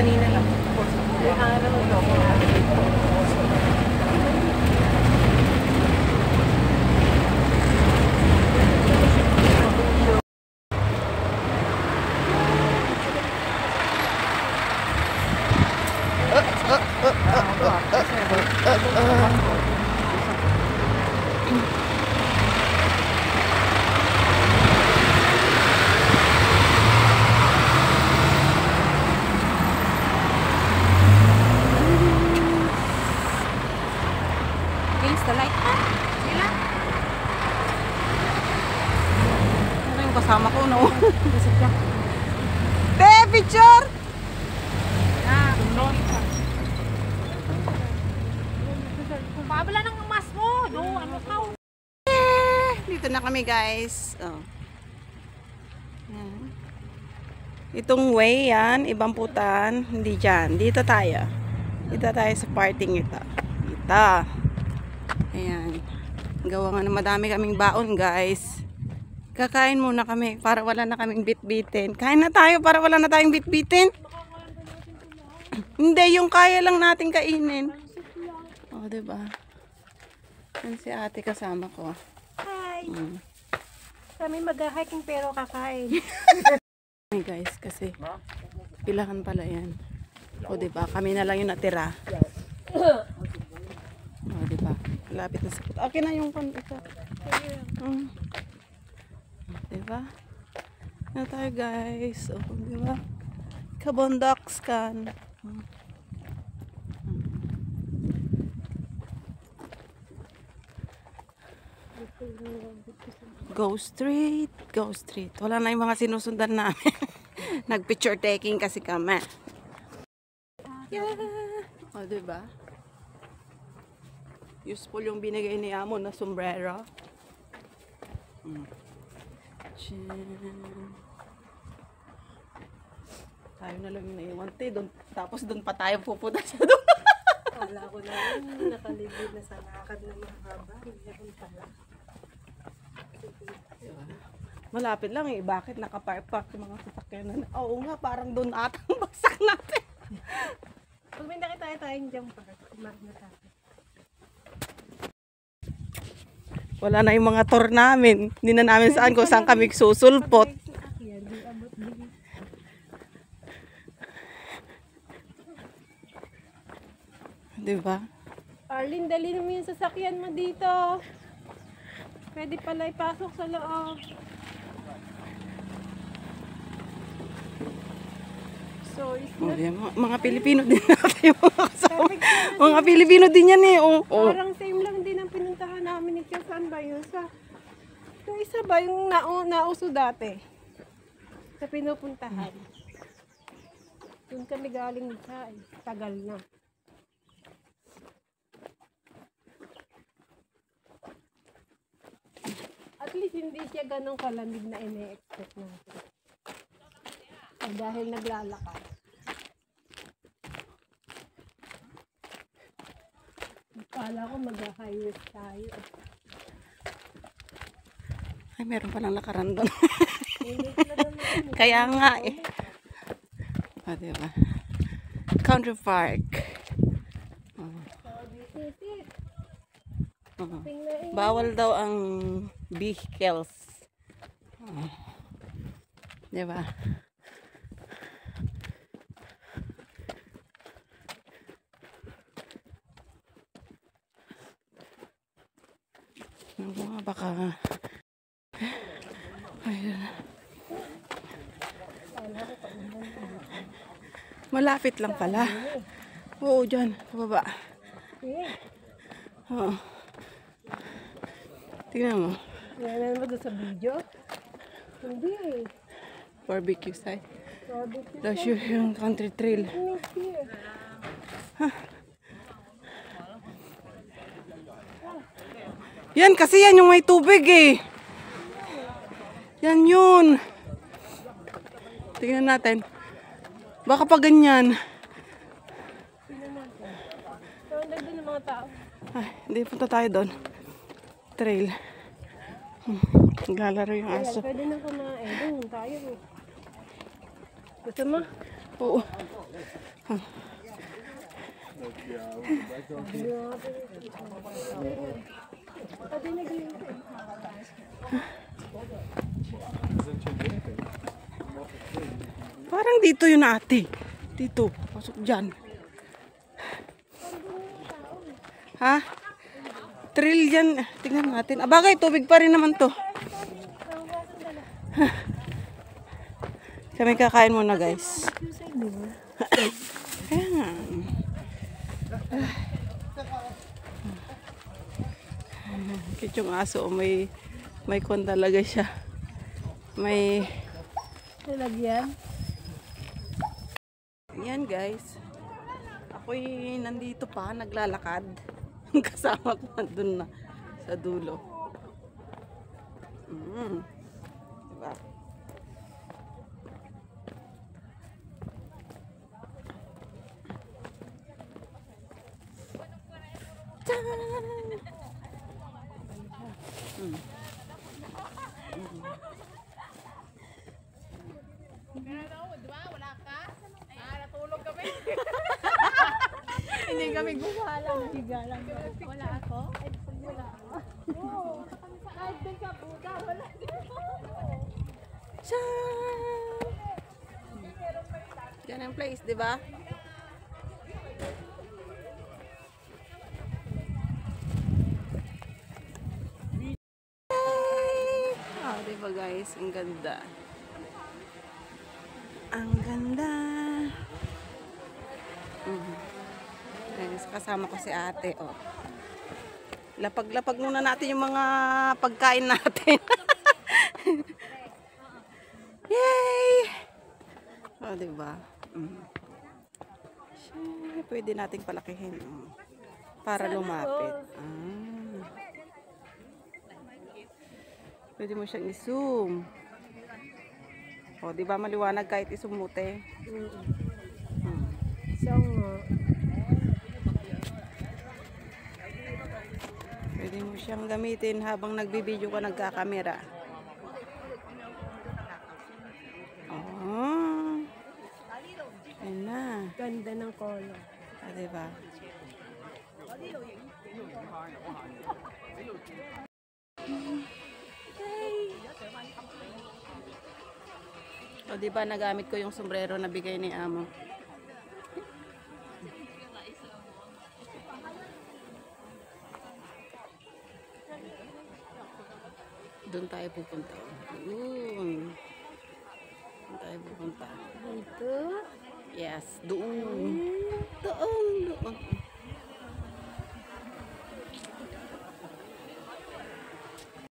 kanina lang. May araw na. Against the light pa. Sila. Ano yung kasama ko, no? Te, picture! Pabala ng mas mo. Do, ano ka? Dito na kami, guys. Oh. Yan. Itong way yan, ibang putan. Hindi dyan. Dito tayo. Dito tayo sa parting ito. Dito. Ayan. Gawa nga na madami kaming baon, guys. Kakain muna kami para wala na kaming bit-bitin. Kain na tayo para wala na tayong bit-bitin. Hindi, yung kaya lang natin kainin. Oh, diba? Yan si ate kasama ko. Hi. Kami mag-hiking pero kakain. Hey guys, kasi pilahan pala yan. O diba, kami na lang yung natira. O diba, lapit na sa puto. Akin na yung ito. Diba? Na tayo guys. O diba? Kabondoks kan. Go straight, go straight. Wala na yung mga sinusundan namin. Nag-picture taking kasi kami. Yeah. O, diba? Useful yung binigay ni Amo na sombrero. Tayo na lang yung naiwan. Tapos doon pa tayo pupunta sa doon. Wala ko na yun. Nakalibid na sa lakad na mahaba. Meron pala. Malapit lang eh. Bakit nakapark yung mga sasakyanan? Oo nga, parang doon atang bagsak natin. Pag may nakita tayong jumper, mark na tayo. Wala na yung mga tour namin. Hindi na namin saan kung saan kami susulpot. Diba? Arlene, dali mo yung sasakyan mo dito. Pwede pala ipasok sa loob. So, Oh, yan, mga Pilipino din natin mga kasama. Mga Pilipino din yan eh. Oh, oh. Parang same lang din ang pinuntahan namin ni Tia. Saan ba yun? Yung isa ba yung nauso dati? Sa pinupuntahan. Doon kami galing sa tagal na. At least hindi siya ganong kalamig na ine-expect natin. Dahil naglalakad. Kala ko mag-highway tayo. Ay, meron palang lakaran doon. Kaya nga eh. O, diba? Country Park. Bawal daw ang vehicles. Diba? Baka ayun. Malapit lang pala. Oo, dyan. Pababa. Oo. Tingnan mo. Yan mo doon sa video? Hindi. Barbecue site. Barbecue. Dash yung country trail. Huh. Yan kasi yan yung may tubig eh. Yan yun. Tingnan natin. Baka pa ganyan. Tingnan natin. So, nandun yung mga tao. Ay, hindi punta tayo doon. Trail. Naglalaro yung aso. Pwede na kumain. Doon tayo. Gusto mo? Oo. Parang dito yun ate. Dito. Pasok dyan. Ha? Trail yan. Tingnan natin. Abagay, tubig pa rin naman to. Kami kakain muna guys. Ayan. Cute yung aso. May kon talaga siya. May... Nalagyan. Ayan guys. Ako'y nandito pa, naglalakad. Kasama ko nandun na sa dulo. Diba? Hindi kami gumala. Sigalan. Wala ako? Ay, wala ako. Oo. Kahit din sa Buda, wala. Tiyaan! Yan ang place, di ba? Ah, di ba guys? Ang ganda. Ang ganda. Guys, kasama ko si ate, oh. Lapag-lapag muna natin yung mga pagkain natin. Yay! Oh, diba? Pwede nating palakihin, oh, para lumapit. Pwede mo siyang i-zoom. Oh, diba maliwanag kahit i-zoom mo, te? So, Pwede mo siyang gamitin habang nagbibideo ka, nagkakamera. Oh. Ayun na. ganda ng color. Ah, diba? O, diba nagamit ko yung sombrero na bigay ni amo. Doon tayo pupunta. Doon. Doon tayo pupunta. Dito? Yes, doon. Doon, doon.